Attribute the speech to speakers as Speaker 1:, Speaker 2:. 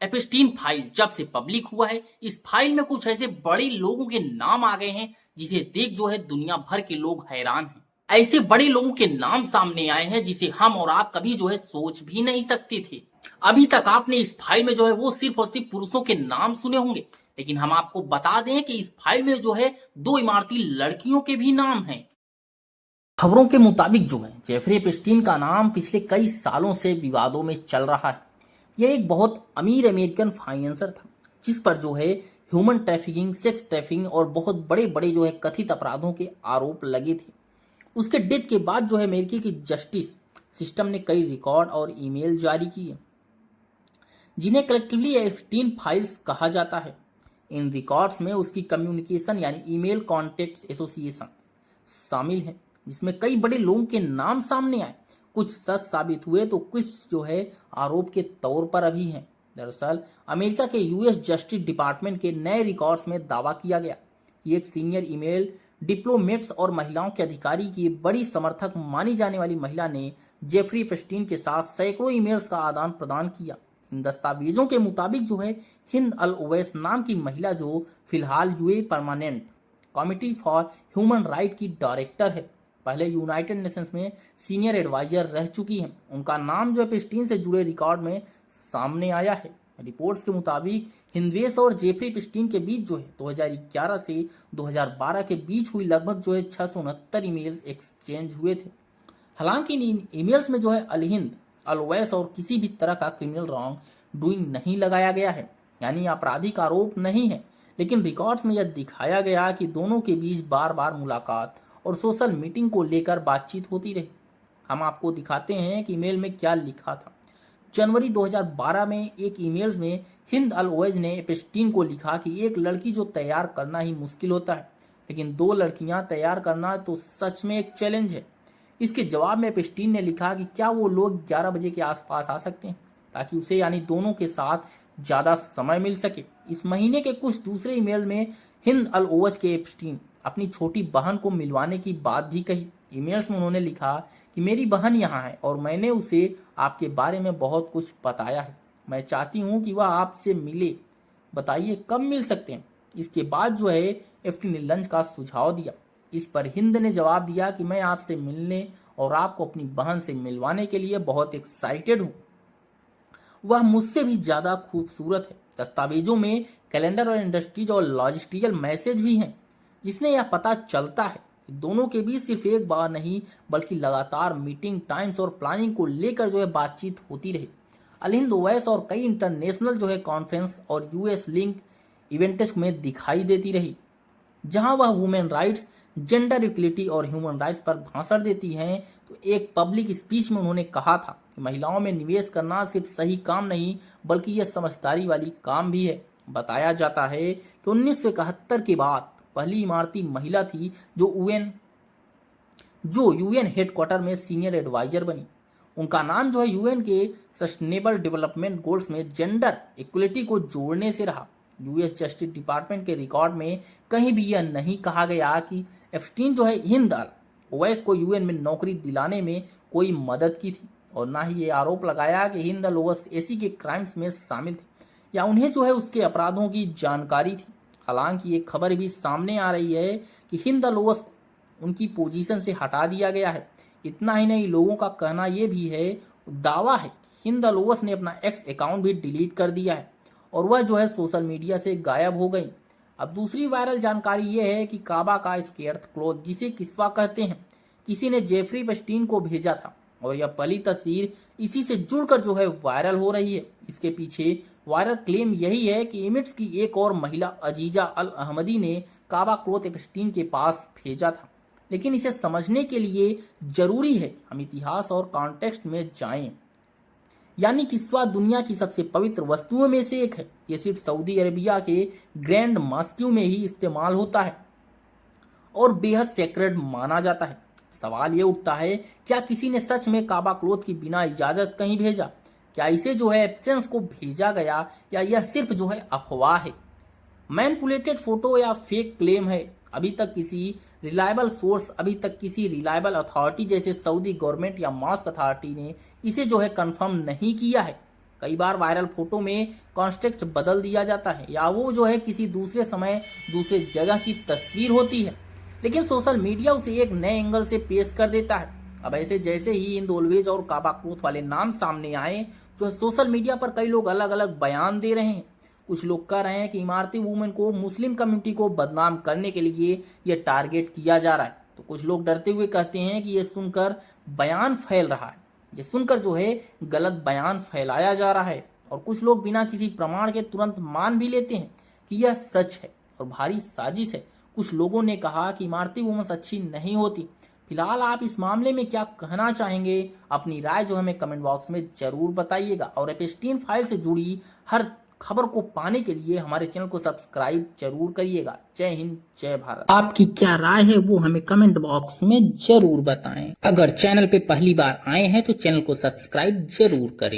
Speaker 1: एपिस्टीन file जब से public हुआ है, इस फाइल में कुछ ऐसे बड़े लोगों के नाम आ गए हैं जिसे देख जो है दुनिया भर के लोग हैरान हैं। ऐसे बड़े लोगों के नाम सामने आए हैं जिसे हम और आप कभी जो है सोच भी नहीं सकते थे। अभी तक आपने इस फाइल में जो है वो सिर्फ और सिर्फ पुरुषों के नाम सुने होंगे, लेकिन हम आपको बता दें कि इस फाइल में जो है दो इमारती लड़कियों के भी नाम हैं। खबरों के मुताबिक जो है जेफरी एपिस्टीन का नाम पिछले कई सालों से विवादों में चल रहा है। यह एक बहुत अमीर अमेरिकन फाइनेंसर था जिस पर जो है ह्यूमन ट्रैफिकिंग, सेक्स ट्रैफिकिंग और बहुत बड़े बड़े जो है कथित अपराधों के आरोप लगे थे। उसके डेथ के बाद जो है अमेरिकी की जस्टिस सिस्टम ने कई रिकॉर्ड और ईमेल जारी किए जिन्हें कलेक्टिवली एपिस्टीन फाइल्स कहा जाता है। इन रिकॉर्ड्स में उसकी कम्युनिकेशन यानी ईमेल कॉन्टेक्ट एसोसिएशन शामिल है जिसमें कई बड़े लोगों के नाम सामने आए। कुछ सच साबित हुए तो कुछ जो है आरोप के तौर पर अभी हैं। दरअसल अमेरिका के यूएस जस्टिस डिपार्टमेंट के नए रिकॉर्ड्स में दावा किया गया कि एक सीनियर ईमेल डिप्लोमेट्स और महिलाओं के अधिकारी की बड़ी समर्थक मानी जाने वाली महिला ने जेफरी एपिस्टीन के साथ सैकड़ों ईमेल्स का आदान प्रदान किया। इन दस्तावेजों के मुताबिक जो है हिंद अल ओवैस नाम की महिला, जो फिलहाल UA permanent committee for human right की डायरेक्टर है, पहले यूनाइटेड नेशंस में सीनियर एडवाइजर रह चुकी हैं, उनका नाम जो एपिस्टीन से जुड़े रिकॉर्ड में सामने आया है। रिपोर्ट्स के मुताबिक हिंदवेस और जेफरी एपिस्टीन के बीच जो है 2011 से 2012 के बीच हुई लगभग जो है 669 ईमेल्स एक्सचेंज हुए थे। हालांकि इन ईमेल्स में जो है अल हिंद अल ओवैस और किसी भी तरह का क्रिमिनल रॉन्ग डूइंग नहीं लगाया गया है, यानी आपराधिक आरोप नहीं है। लेकिन रिकॉर्ड्स में यह दिखाया गया कि दोनों के बीच बार बार मुलाकात और सोशल मीटिंग को लेकर बातचीत होती रही। हम आपको दिखाते हैं कि ईमेल में क्या लिखा था। जनवरी 2012 में एक ईमेल में हिंद अल ओवैस ने एपिस्टीन को लिखा कि एक लड़की जो तैयार करना ही मुश्किल होता है, लेकिन दो लड़कियां तैयार करना तो सच में एक चैलेंज है। इसके जवाब में एपिस्टीन ने लिखा कि क्या वो लोग 11 बजे के आसपास आ सकते हैं ताकि उसे यानी दोनों के साथ ज्यादा समय मिल सके। इस महीने के कुछ दूसरे ईमेल में हिंद अल ओवैस के एपिस्टीन अपनी छोटी बहन को मिलवाने की बात भी कही। ईमेल्स में उन्होंने लिखा कि मेरी बहन यहाँ है और मैंने उसे आपके बारे में बहुत कुछ बताया है। मैं चाहती हूँ कि वह आपसे मिले, बताइए कब मिल सकते हैं। इसके बाद जो है एपिस्टीन ने लंच का सुझाव दिया। इस पर हिंद ने जवाब दिया कि मैं आपसे मिलने और आपको अपनी बहन से मिलवाने के लिए बहुत एक्साइटेड हूँ, वह मुझसे भी ज्यादा खूबसूरत है। दस्तावेजों में कैलेंडर और इंडस्ट्रीज और लॉजिस्टिकल मैसेज भी हैं जिसने यह पता चलता है कि दोनों के बीच सिर्फ एक बार नहीं बल्कि लगातार मीटिंग, टाइम्स और प्लानिंग को लेकर जो है बातचीत होती रही। अल हिंद ओवैस और कई इंटरनेशनल जो है कॉन्फ्रेंस और यूएस लिंक इवेंट्स में दिखाई देती रही जहां वह वुमेन राइट्स, जेंडर इक्वलिटी और ह्यूमन राइट्स पर भाषण देती हैं। तो एक पब्लिक स्पीच में उन्होंने कहा था कि महिलाओं में निवेश करना सिर्फ सही काम नहीं बल्कि यह समझदारी वाली काम भी है। बताया जाता है कि 1971 के बाद पहली इमारती महिला थी जो यूएन हेडक्वार्टर में सीनियर एडवाइजर बनी। उनका नाम जो है यूएन के सस्टेनेबल डेवलपमेंट गोल्स में जेंडर इक्वलिटी को जोड़ने से रहा। यूएस जस्टिस डिपार्टमेंट के रिकॉर्ड में कहीं भी यह नहीं कहा गया कि एपिस्टीन जो है हिंद अल ओवैस को यूएन में नौकरी दिलाने में कोई मदद की थी, और ना ही ये आरोप लगाया कि हिंद अल ओवैस ऐसी के क्राइम्स में शामिल थे या उन्हें जो है उसके अपराधों की जानकारी थी। हालांकि ये खबर भी सामने आ रही है कि हिंद अल ओवैस को उनकी पोजीशन से हटा दिया गया है। इतना ही नहीं, लोगों का कहना यह भी है, दावा है कि हिंद अल ओवैस ने अपना एक्स अकाउंट भी डिलीट कर दिया है और वह जो है सोशल मीडिया से गायब हो गई। अब दूसरी वायरल जानकारी यह है कि काबा का स्केर्थ क्लॉथ, जिसे किस्वा कहते हैं, किसी ने जेफरी एपिस्टीन को भेजा था और यह पहली तस्वीर इसी से जुड़कर जो है वायरल हो रही है। इसके पीछे वायरल क्लेम यही है कि इमिट्स की एक और महिला अजीजा अल अहमदी ने काबा क्लॉथ एपिस्टीन के पास भेजा था। लेकिन इसे समझने के लिए जरूरी है कि हम इतिहास और कॉन्टेक्स्ट में जाएं। यानी किस्वा दुनिया की सबसे पवित्र वस्तुओं में से एक है। यह सिर्फ सऊदी अरेबिया के ग्रैंड मॉस्क्यू में ही इस्तेमाल होता है और बेहद सेक्रेड माना जाता है। सवाल ये उठता है, क्या किसी ने सच में काबा क्लॉथ की बिना इजाजत कहीं भेजा? क्या इसे जो है एब्सेंस को भेजा गया या यह सिर्फ जो है अफवाह है, मैनिपुलेटेड फोटो या फेक क्लेम है? अभी तक किसी रिलायबल अथॉरिटी जैसे सऊदी गवर्नमेंट या मॉस्क अथॉरिटी ने इसे जो है कंफर्म नहीं किया है। कई बार वायरल फोटो में कॉन्टेक्स्ट बदल दिया जाता है या वो जो है किसी दूसरे समय दूसरे जगह की तस्वीर होती है, लेकिन सोशल मीडिया उसे एक नए एंगल से पेश कर देता है। अब ऐसे जैसे ही हिंद ऑलवेज और काबा क्लोथ वाले नाम सामने आए, जो सोशल मीडिया पर कई लोग अलग अलग बयान दे रहे हैं। कुछ लोग कह रहे हैं कि इमारती वुमेन को मुस्लिम कम्युनिटी को बदनाम करने के लिए ये टारगेट किया जा रहा है, तो कुछ लोग डरते हुए कहते हैं कि ये सुनकर बयान फैल रहा है, ये सुनकर जो है गलत बयान फैलाया जा रहा है। और कुछ लोग बिना किसी प्रमाण के तुरंत मान भी लेते हैं कि यह सच है और भारी साजिश है। कुछ लोगों ने कहा कि इमारती वुमेन्स अच्छी नहीं होती। फिलहाल आप इस मामले में क्या कहना चाहेंगे? अपनी राय जो हमें कमेंट बॉक्स में जरूर बताइएगा और एपस्टीन फाइल से जुड़ी हर खबर को पाने के लिए हमारे चैनल को सब्सक्राइब जरूर करिएगा। जय हिंद, जय भारत। आपकी क्या राय है वो हमें कमेंट बॉक्स में जरूर बताएं। अगर चैनल पे पहली बार आए हैं तो चैनल को सब्सक्राइब जरूर करें।